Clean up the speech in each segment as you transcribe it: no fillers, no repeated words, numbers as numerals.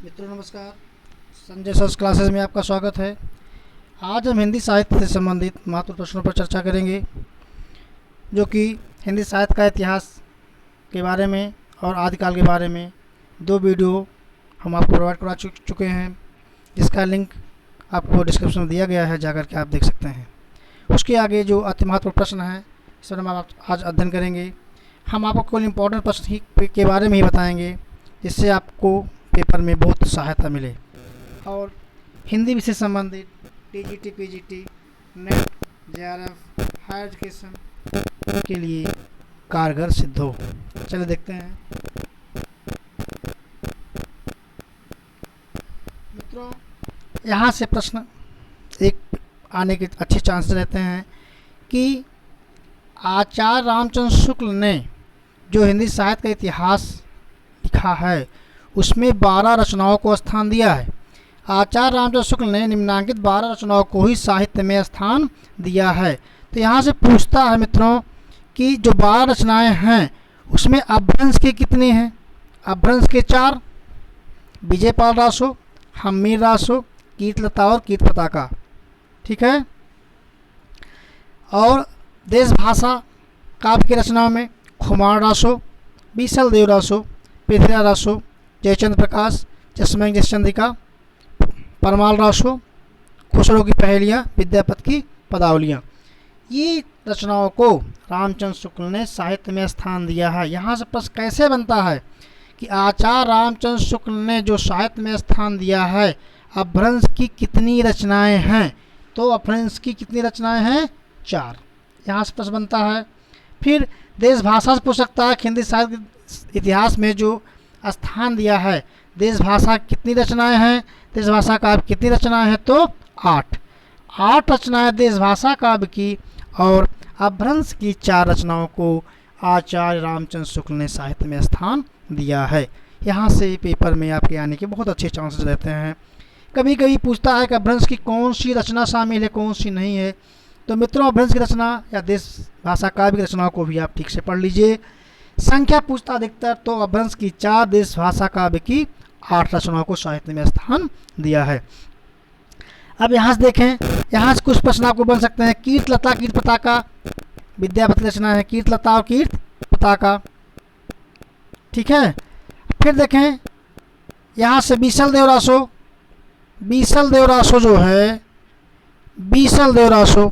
मित्रों नमस्कार। Sanjay sir classes में आपका स्वागत है। आज हम हिंदी साहित्य से संबंधित महत्वपूर्ण प्रश्नों पर चर्चा करेंगे, जो कि हिंदी साहित्य का इतिहास के बारे में और आदिकाल के बारे में दो वीडियो हम आपको प्रोवाइड करा चुके हैं, जिसका लिंक आपको डिस्क्रिप्शन में दिया गया है, जाकर के आप देख सकते हैं। उसके आगे जो अति महत्वपूर्ण प्रश्न है, इस पर हम आज अध्ययन करेंगे। हम आपको केवल इम्पोर्टेंट प्रश्न ही के बारे में ही बताएंगे, जिससे आपको पेपर में बहुत सहायता मिले और हिंदी विषय संबंधित TGT, PGT, NET, JRF, higher education के लिए कारगर सिद्ध हो। चलिए देखते हैं। मित्रों, यहाँ से प्रश्न एक आने के अच्छे चांसेस रहते हैं कि आचार्य रामचंद्र शुक्ल ने जो हिंदी साहित्य का इतिहास लिखा है, उसमें 12 रचनाओं को स्थान दिया है। आचार्य रामचंद्र शुक्ल ने निम्नांकित 12 रचनाओं को ही साहित्य में स्थान दिया है। तो यहाँ से पूछता है मित्रों कि जो 12 रचनाएं हैं, उसमें अपभ्रंश के कितने हैं? अपभ्रंश के 4, विजयपाल रासो, हम्मीर रासो, कीर्तलता और कीर्त पताका। ठीक है। और देश भाषा काव्य की रचनाओं में खुमार रासो, बीसल देव रासो, पृथ्वीराज रासो, जयचंद्र प्रकाश, जसमय जसचंद्रिका, परमाल रासो, खुसरो की पहेलियाँ, विद्यापति की पदावलियाँ, ये रचनाओं को रामचंद्र शुक्ल ने साहित्य में स्थान दिया है। यहाँ से प्रश्न कैसे बनता है कि आचार्य रामचंद्र शुक्ल ने जो साहित्य में स्थान दिया है, अपभ्रंश की कितनी रचनाएं हैं? तो अपभ्रंश की कितनी रचनाएं हैं? 4। यहाँ से प्रश्न बनता है। फिर देश भाषा से पूछ सकता है कि हिंदी साहित्य इतिहास में जो स्थान दिया है, देश भाषा कितनी रचनाएं हैं, देश भाषा काव्य कितनी रचनाएं हैं? तो 8 रचनाएं देश भाषा काव्य की और अपभ्रंश की 4 रचनाओं को आचार्य रामचंद्र शुक्ल ने साहित्य में स्थान दिया है। यहाँ से पेपर में आपके आने के बहुत अच्छे चांसेस रहते हैं। कभी कभी पूछता है कि अपभ्रंश की कौन सी रचना शामिल है, कौन सी नहीं है। तो मित्रों, अपभ्रंश की रचना या देश भाषा काव्य की रचनाओं को भी आप ठीक से पढ़ लीजिए। संख्या पूछता अधिकतर, तो अपभ्रंश की 4, देश भाषा काव्य की 8 रचनाओं को साहित्य में स्थान दिया है। अब यहाँ से देखें, यहाँ से कुछ प्रश्न आपको बन सकते हैं। कीर्तलता, कीर्त पताका विद्यापति रचना है, कीर्तलता और कीर्त पताका। ठीक है। फिर देखें यहाँ से बीसल देव रासो, बीसल देव रासो जो है, बीसल देव रासो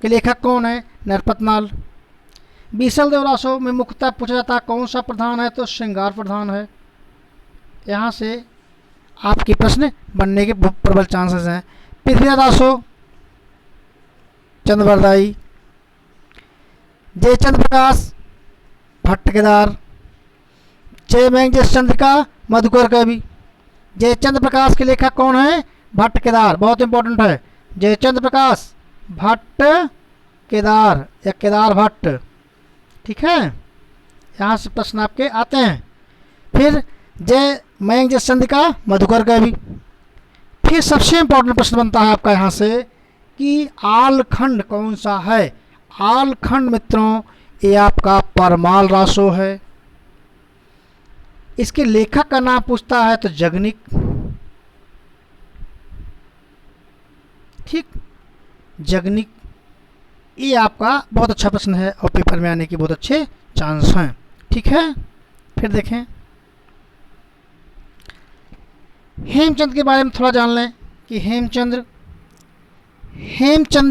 के लेखक कौन है? नरपतनाल। बीसल देव रासो में मुख्यतः पूछा जाता है कौन सा प्रधान है? तो श्रृंगार प्रधान है। यहाँ से आपके प्रश्न बनने के प्रबल चांसेस हैं। पृथ्वीराज रासो, चंद्रवरदाई, जयचंद्र प्रकाश, भट्ट केदार, जयमय जसचंद्रिका, मधुकर कवि। जयचंद्र प्रकाश के लेखक कौन है? भट्ट केदार। बहुत इंपॉर्टेंट है, जयचंद्र प्रकाश, भट्ट केदार या केदार भट्ट। ठीक है। यहाँ से प्रश्न आपके आते हैं। फिर जय मयंक जसचंद्रिका, मधुकर कवि। फिर सबसे इंपॉर्टेंट प्रश्न बनता है आपका यहाँ से कि आलखंड कौन सा है? आलखंड मित्रों, ये आपका परमाल रासो है। इसके लेखक का नाम पूछता है तो जगनिक। ठीक, जगनिक। ये आपका बहुत अच्छा प्रश्न है और पेपर में आने के बहुत अच्छे चांस हैं। ठीक है। फिर देखें, हेमचंद के बारे में थोड़ा जान लें कि हेमचंद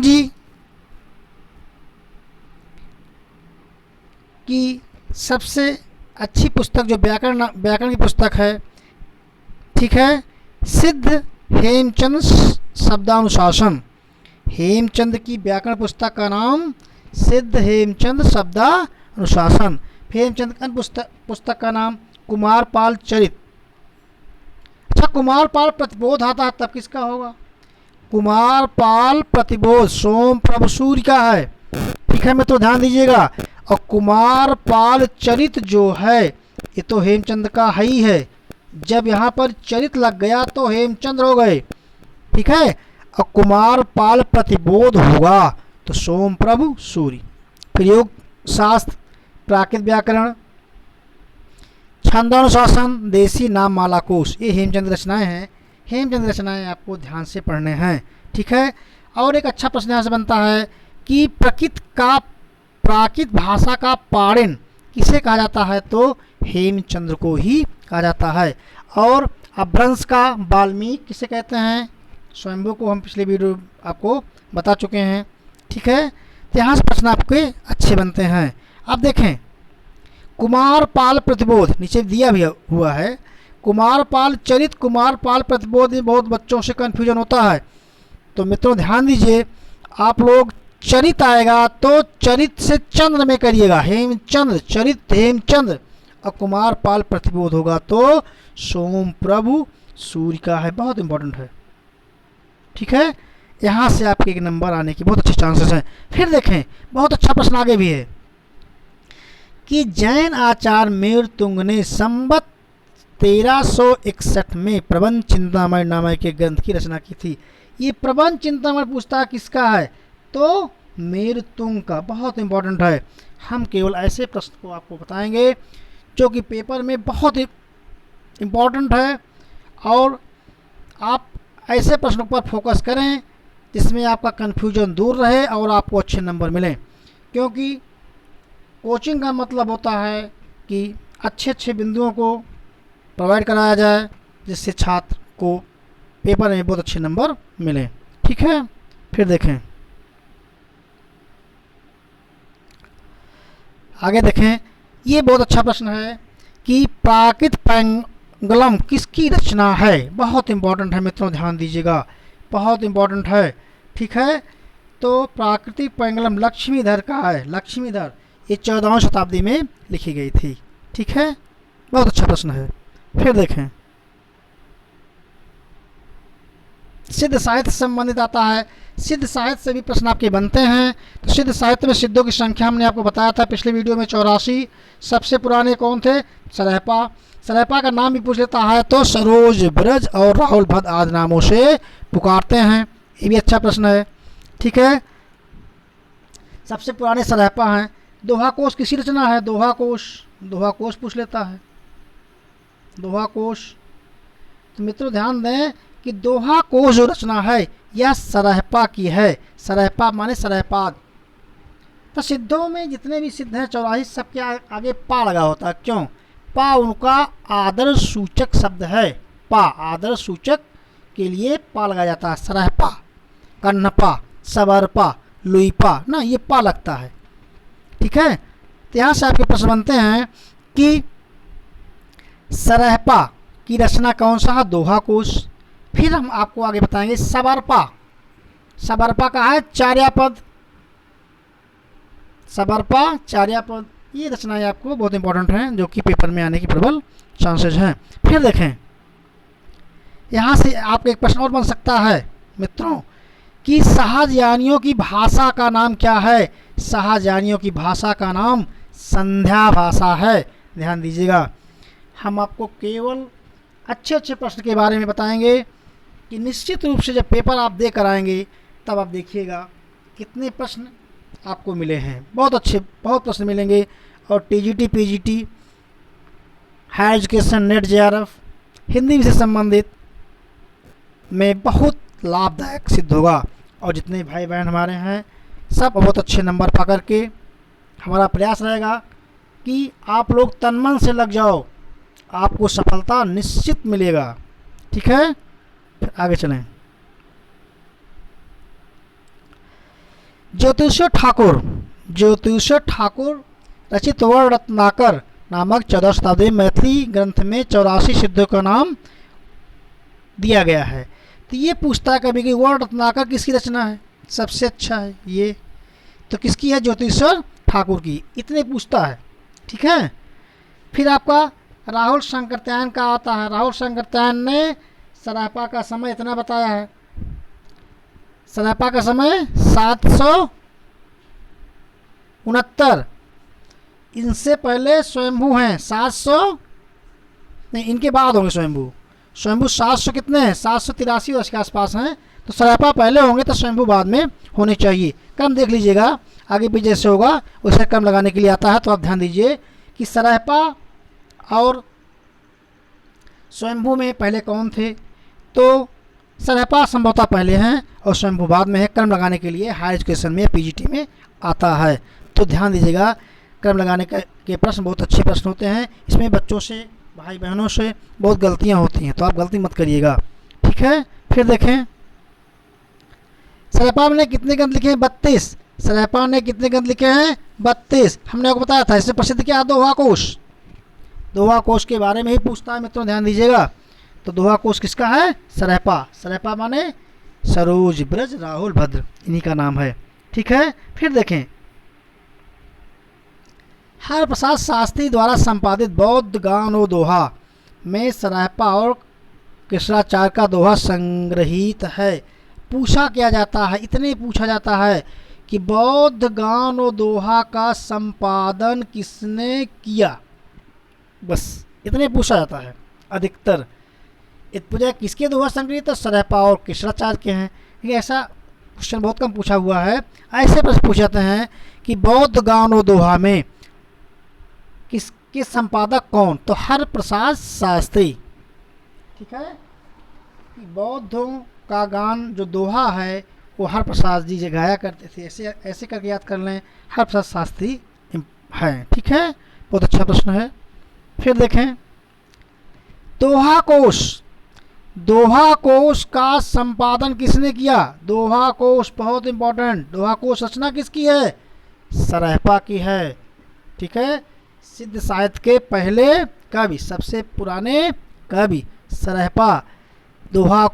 जी की सबसे अच्छी पुस्तक जो व्याकरण की पुस्तक है, ठीक है, सिद्ध हेमचंद शब्दानुशासन। हेमचंद की व्याकरण पुस्तक का नाम सिद्ध हेमचंद शब्दानुशासन। हेमचंद की पुस्तक का नाम कुमारपाल चरित। अच्छा, कुमारपाल प्रतिबोध आता है तब किसका होगा? कुमारपाल प्रतिबोध सोम प्रभु सूर्य का है। ठीक है मित्रों, ध्यान दीजिएगा। और कुमारपाल चरित जो है, ये तो हेमचंद का ही है। जब यहाँ पर चरित लग गया तो हेमचंद हो गए। ठीक है। और कुमारपाल प्रतिबोध होगा तो सोम प्रभु सूर्य। प्रयोग शास्त्र, प्राकृत व्याकरण, छंदानुशासन, देसी नाम मालाकोश, ये हेमचंद रचनाएं हैं। हेमचंद रचनाएं आपको ध्यान से पढ़ने हैं, ठीक है। और एक अच्छा प्रश्न यहाँ से बनता है कि प्राकृत भाषा का पाणिन किसे कहा जाता है, तो हेमचंद्र को ही कहा जाता है। और अपभ्रंश का वाल्मीकि किसे कहते हैं, स्वयंभू को हम पिछले वीडियो आपको बता चुके हैं, ठीक है। तो यहाँ से प्रश्न आपके अच्छे बनते हैं। अब देखें, कुमारपाल प्रतिबोध नीचे दिया भी हुआ है। कुमारपाल चरित, कुमारपाल प्रतिबोध में बहुत बच्चों से कन्फ्यूजन होता है, तो मित्रों ध्यान दीजिए। आप लोग चरित आएगा तो चरित से चंद्र में करिएगा, हेमचंद्र, चरित हेमचंद्र। और कुमारपाल प्रतिबोध होगा तो सोम प्रभु सूर्य का है, बहुत इंपॉर्टेंट है, ठीक है। यहाँ से आपके एक नंबर आने की बहुत अच्छे चांसेस हैं। फिर देखें, बहुत अच्छा प्रश्न आगे भी है कि जैन आचार्य मेरुतुंग ने संवत 1361 में प्रबंध चिंतामणि नामक के ग्रंथ की रचना की थी। ये प्रबंध चिंतामणि पूछता किसका है, तो मेरुतुंग का, बहुत इंपॉर्टेंट है। हम केवल ऐसे प्रश्न को आपको बताएंगे जो कि पेपर में बहुत इम्पॉर्टेंट है, और आप ऐसे प्रश्नों पर फोकस करें जिसमें आपका कन्फ्यूजन दूर रहे और आपको अच्छे नंबर मिलें। क्योंकि कोचिंग का मतलब होता है कि अच्छे अच्छे बिंदुओं को प्रोवाइड कराया जाए जिससे छात्र को पेपर में बहुत अच्छे नंबर मिलें, ठीक है। फिर देखें, आगे देखें, ये बहुत अच्छा प्रश्न है कि प्राकृत पैंगलम किसकी रचना है, बहुत इंपॉर्टेंट है मित्रों, ध्यान दीजिएगा, बहुत इंपॉर्टेंट है, ठीक है। तो प्राकृतिक पैंगलम लक्ष्मीधर का है, लक्ष्मीधर, ये 14वीं शताब्दी में लिखी गई थी, ठीक है। बहुत अच्छा प्रश्न है। फिर देखें, सिद्ध साहित्य से संबंधित आता है। सिद्ध साहित्य से भी प्रश्न आपके बनते हैं। तो सिद्ध साहित्य में सिद्धों की संख्या हमने आपको बताया था पिछले वीडियो में 84। सबसे पुराने कौन थे, सरहपा। सरहपा का नाम भी पूछ लेता है तो सरोज, ब्रज और राहुल भद्र आदि नामों से पुकारते हैं, ये भी अच्छा प्रश्न है, ठीक है। सबसे पुराने सरहपा हैं। दोहा कोश किसी रचना है, दोहा कोश, दोहा कोश पूछ लेता है, दोहा कोश। तो मित्रों ध्यान दें कि दोहा कोश जो रचना है यह सरहपा की है। सरहपा माने सरहपाद। तो सिद्धों में जितने भी सिद्ध हैं 84, सबके आगे पा लगा होता है, क्यों, पा उनका आदर सूचक शब्द है, पा आदर सूचक के लिए पा लगाया जाता है। सरहपा, कन्नपा, सबरपा, लुईपा ना, ये पा लगता है, ठीक है। तो यहाँ से आपके प्रश्न बनते हैं कि सरहपा की रचना कौन सा है, दोहा कोश। फिर हम आपको आगे बताएंगे सबरपा। सबरपा का है चार्यापद, सबरपा चार्यापद। ये रचनाएं आपको बहुत इंपॉर्टेंट हैं जो कि पेपर में आने की प्रबल चांसेस हैं। फिर देखें, यहाँ से आपका एक प्रश्न और बन सकता है मित्रों कि शाहजहानियों की भाषा का नाम क्या है। शाहजहानियों की भाषा का नाम संध्या भाषा है, ध्यान दीजिएगा। हम आपको केवल अच्छे अच्छे प्रश्न के बारे में बताएंगे कि निश्चित रूप से जब पेपर आप दे कर आएंगे तब आप देखिएगा कितने प्रश्न आपको मिले हैं। बहुत अच्छे, बहुत प्रश्न मिलेंगे। और TGT, PGT, higher education, NET, JRF, Hindi से संबंधित में बहुत लाभदायक सिद्ध होगा। और जितने भाई बहन हमारे हैं सब बहुत अच्छे नंबर पा करके, हमारा प्रयास रहेगा कि आप लोग तन मन से लग जाओ, आपको सफलता निश्चित मिलेगा, ठीक है। फिर आगे चलें। ज्योतिषो ठाकुर, ज्योतिषो ठाकुर रचित वर्ण रत्नाकर नामक 14 शताब्दी मैथिली ग्रंथ में 84 सिद्धों का नाम दिया गया है। तो ये पूछता है कभी कि वर्ण रत्नाकर किसकी रचना है, सबसे अच्छा है ये, तो किसकी है, ज्योतिषो ठाकुर की, इतने पूछता है, ठीक है। फिर आपका राहुल शंकरत्यायन का आता है। राहुल शंकरत्यायन ने सरहपा का समय इतना बताया है, सरहपा का समय 769, इनसे पहले स्वयंभू हैं 700 नहीं, इनके बाद होंगे स्वयंभू। स्वयंभू 700 कितने हैं, 783 वर्ष के आसपास हैं। तो सरहपा पहले होंगे तो स्वयंभू बाद में होने चाहिए। क्रम देख लीजिएगा, आगे पीछे जैसे होगा वैसे क्रम लगाने के लिए आता है। तो आप ध्यान दीजिए कि सरहपा और स्वयंभू में पहले कौन थे? तो सरहपा संभवतः पहले हैं और स्वयंभू बाद में है। क्रम लगाने के लिए हायर एजुकेशन में पीजीटी में आता है। तो ध्यान दीजिएगा, क्रम लगाने के प्रश्न बहुत अच्छे प्रश्न होते हैं। इसमें बच्चों से, भाई बहनों से बहुत गलतियां होती हैं, तो आप गलती मत करिएगा, ठीक है। फिर देखें, सरहपा ने कितने ग्रंथ लिखे हैं? 32। सरहपा ने कितने ग्रंथ लिखे हैं? 32। हमने आपको बताया था। इससे प्रसिद्ध क्या है? दोहा कोश। दोहा कोश के बारे में ही पूछता है मित्रों, ध्यान दीजिएगा। तो दोहा कोश किसका है? सरहपा। सरहपा माने सरोज, ब्रज, राहुल, भद्र, इन्हीं का नाम है, ठीक है। फिर देखें, हर प्रसाद शास्त्री द्वारा संपादित बौद्ध गान और दोहा में सरहपा और कृष्णाचार्य का दोहा संग्रहित है। पूछा क्या जाता है, इतने पूछा जाता है कि बौद्ध गान और दोहा का संपादन किसने किया, बस इतने पूछा जाता है अधिकतर। पूछा किसके दोहा संग्रहित? तो सरहपा और कृष्णाचार्य के हैं। ये ऐसा क्वेश्चन बहुत कम पूछा हुआ है। ऐसे प्रश्न पूछ जाते हैं कि बौद्ध गान और दोहा में किसके संपादक कौन? तो हर प्रसाद शास्त्री, ठीक है। कि बौद्धों का गान जो दोहा है वो हर प्रसाद जी गाया करते थे। ऐसे ऐसे करके याद कर लें, हर प्रसाद शास्त्री हैं, ठीक है। बहुत अच्छा प्रश्न है। फिर देखें, दोहा कोश। दोहा कोश का संपादन किसने किया? दोहा कोश बहुत इंपॉर्टेंट। दोहा कोश रचना किसकी है? सरहपा की है, ठीक है। सिद्ध साहित्य के पहले कवि, सबसे पुराने कवि सरहपा। दोहा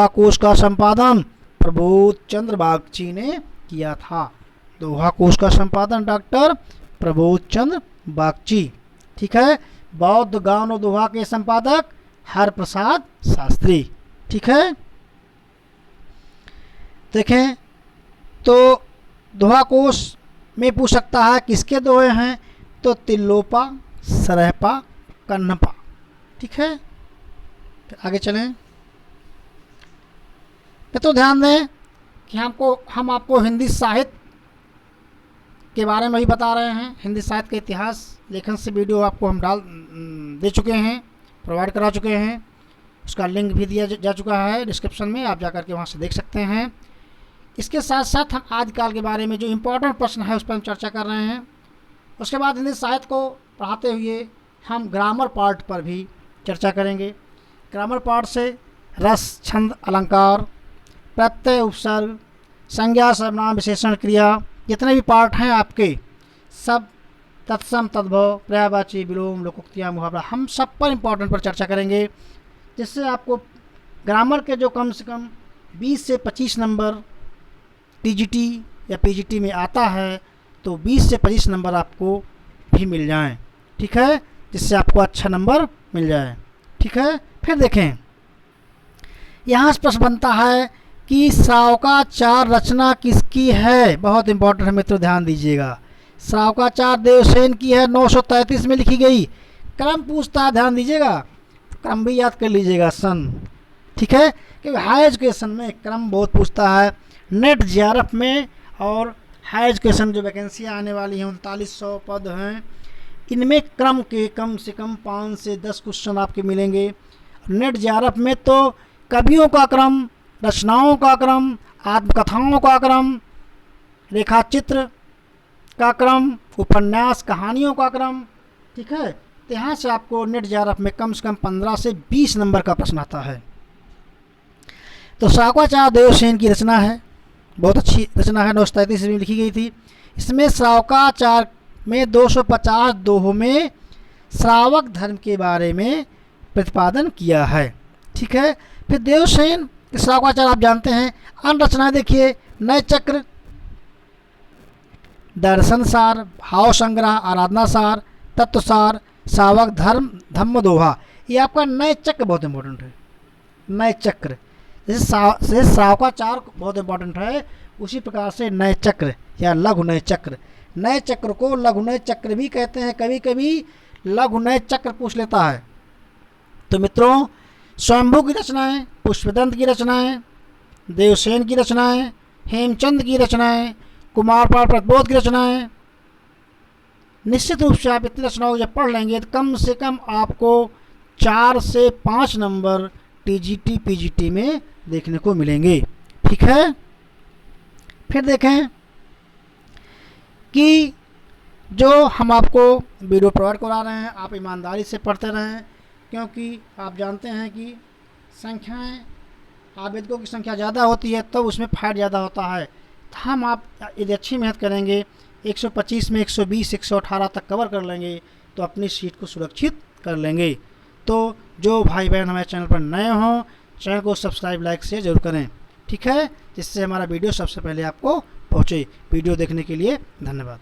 कोश का संपादन प्रबोध चंद्र बागची ने किया था। दोहा कोश का संपादन डॉक्टर प्रबोध चंद्र बागची, ठीक है। बौद्ध गान और दोहा के संपादक हर प्रसाद शास्त्री, ठीक है। देखें, तो दोहा कोश में पूछ सकता है किसके दोहे हैं? तो तिल्लोपा, सरहपा, कन्हपा, ठीक है। फिर आगे चलें। तो ध्यान दें कि हम आपको हिंदी साहित्य के बारे में भी बता रहे हैं। हिंदी साहित्य के इतिहास लेखन से वीडियो आपको हम दे चुके हैं, प्रोवाइड करा चुके हैं। उसका लिंक भी दिया जा चुका है डिस्क्रिप्शन में, आप जाकर के वहाँ से देख सकते हैं। इसके साथ साथ हम आदिकाल के बारे में जो इम्पोर्टेंट प्रश्न है उस पर हम चर्चा कर रहे हैं। उसके बाद हिंदी साहित्य को पढ़ाते हुए हम ग्रामर पार्ट पर भी चर्चा करेंगे। ग्रामर पार्ट से रस, छंद, अलंकार, प्रत्यय, उपसर्ग, संज्ञा, सर्वनाम, विशेषण, क्रिया, जितने भी पार्ट हैं आपके, सब तत्सम, तद्भव, पर्यायवाची, विलोम, लोकोक्तियाँ, मुहावरा, हम सब पर इम्पोर्टेंट पर चर्चा करेंगे, जिससे आपको ग्रामर के जो कम से कम 20 से 25 नंबर टीजीटी या पीजीटी में आता है, तो 20 से 25 नंबर आपको भी मिल जाएं, ठीक है, जिससे आपको अच्छा नंबर मिल जाए, ठीक है। फिर देखें, यहाँ से प्रश्न बनता है कि श्रावकाचार रचना किसकी है? बहुत इंपॉर्टेंट है मित्रों, ध्यान दीजिएगा। श्रावकाचार देवसेन की है, 933 में लिखी गई। क्रम पूछता है, ध्यान दीजिएगा, क्रम भी याद कर लीजिएगा, सन, ठीक है, क्योंकि हाई एजुकेशन में क्रम बहुत पूछता है। नेट जेआरएफ में और हाई एजुकेशन जो वैकेंसियाँ आने वाली हैं, 3900 पद हैं, इनमें क्रम के कम से कम 5 से 10 क्वेश्चन आपके मिलेंगे। नेट जेआरएफ में तो कवियों का क्रम, रचनाओं का क्रम, आत्मकथाओं का क्रम, रेखाचित्र का क्रम, उपन्यास, कहानियों का क्रम, ठीक है। तो यहाँ से आपको नेट जेआरएफ में कम से कम 15 से 20 नंबर का प्रश्न आता है। तो श्रावकाचार देवसेन की रचना है, बहुत अच्छी रचना है, 933 में लिखी गई थी। इसमें श्रावकाचार में 250 दोहों में श्रावक धर्म के बारे में प्रतिपादन किया है, ठीक है। फिर देवसेन श्रावकाचार आप जानते हैं। अन्य रचनाएं देखिए, नय चक्र, दर्शन सार, भाव संग्रह, आराधना सार, तत्व सार, श्रावक धर्म, धम्म दोहा। ये आपका नय चक्र बहुत इंपॉर्टेंट है। नय चक्र जैसे श्रावकाचार बहुत इंपॉर्टेंट है, उसी प्रकार से नय चक्र या लघु नय चक्र। नय चक्र को लघु नय चक्र भी कहते हैं, कभी कभी लघु नय चक्र पूछ लेता है। तो मित्रों, स्वयंभू की रचनाएं, पुष्पदंत की रचनाएं, देवसेन की रचनाएं, हेमचंद की रचनाएं, कुमारपाल प्रतिबोध की रचनाएं, निश्चित रूप से आप इतनी रचनाओं को जब पढ़ लेंगे तो कम से कम आपको 4 से 5 नंबर टीजीटी पीजीटी में देखने को मिलेंगे। ठीक है, फिर देखें कि जो हम आपको वीडियो प्रोवाइड करा रहे हैं आप ईमानदारी से पढ़ते रहें, क्योंकि आप जानते हैं कि संख्याएं आवेदकों की संख्या ज़्यादा होती है तो उसमें फाइट ज़्यादा होता है। तो हम आप यदि अच्छी मेहनत करेंगे 125 में 120 118 तक कवर कर लेंगे तो अपनी सीट को सुरक्षित कर लेंगे। तो जो भाई बहन हमारे चैनल पर नए हों, चैनल को सब्सक्राइब लाइक शेयर जरूर करें। ठीक है, जिससे हमारा वीडियो सबसे पहले आपको पहुँचे। वीडियो देखने के लिए धन्यवाद।